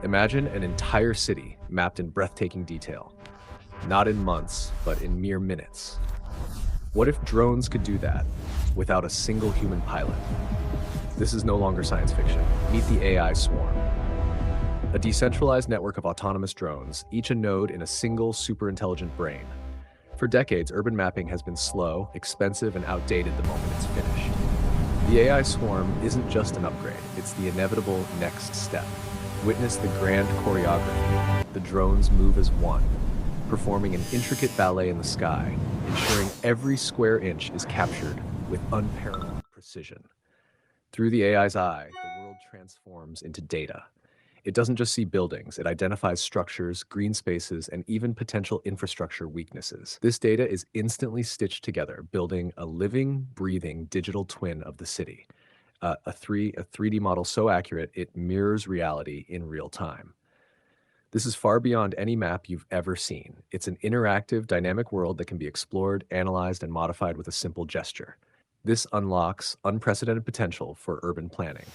Imagine an entire city mapped in breathtaking detail, not in months, but in mere minutes. What if drones could do that without a single human pilot? This is no longer science fiction. Meet the AI swarm. A decentralized network of autonomous drones, each a node in a single superintelligent brain. For decades, urban mapping has been slow, expensive, and outdated the moment it's finished. The AI swarm isn't just an upgrade, it's the inevitable next step. Witness the grand choreography. The drones move as one, performing an intricate ballet in the sky, ensuring every square inch is captured with unparalleled precision. Through the AI's eye, the world transforms into data. It doesn't just see buildings, it identifies structures, green spaces, and even potential infrastructure weaknesses. This data is instantly stitched together, building a living, breathing digital twin of the city. A 3D model so accurate it mirrors reality in real time. This is far beyond any map you've ever seen. It's an interactive, dynamic world that can be explored, analyzed, and modified with a simple gesture. This unlocks unprecedented potential for urban planning.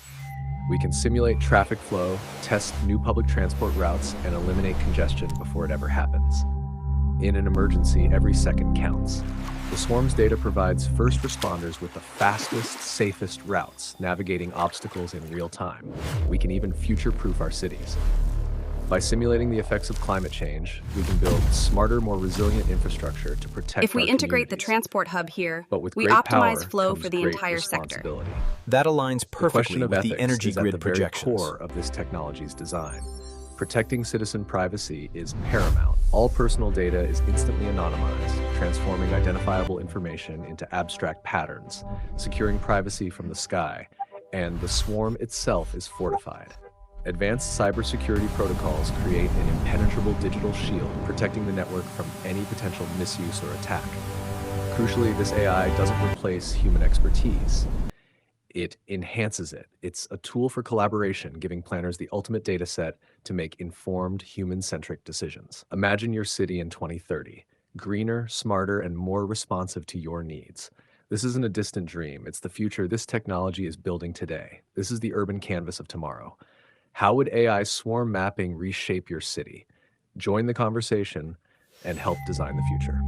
We can simulate traffic flow, test new public transport routes, and eliminate congestion before it ever happens. In an emergency, every second counts. The swarm's data provides first responders with the fastest, safest routes, navigating obstacles in real time. We can even future-proof our cities. By simulating the effects of climate change, we can build smarter, more resilient infrastructure to protect If we our integrate the communities. transport hub here, But with we great optimize power flow comes for the great entire sector. responsibility. That aligns The question perfectly of with the ethics energy is at grid the very projections. core of this technology's design. Protecting citizen privacy is paramount. All personal data is instantly anonymized, transforming identifiable information into abstract patterns, securing privacy from the sky, and the swarm itself is fortified. Advanced cybersecurity protocols create an impenetrable digital shield, protecting the network from any potential misuse or attack. Crucially, this AI doesn't replace human expertise. It enhances it. It's a tool for collaboration, giving planners the ultimate data set to make informed, human-centric decisions. Imagine your city in 2030, greener, smarter, and more responsive to your needs. This isn't a distant dream. It's the future this technology is building today. This is the urban canvas of tomorrow. How would AI swarm mapping reshape your city? Join the conversation and help design the future.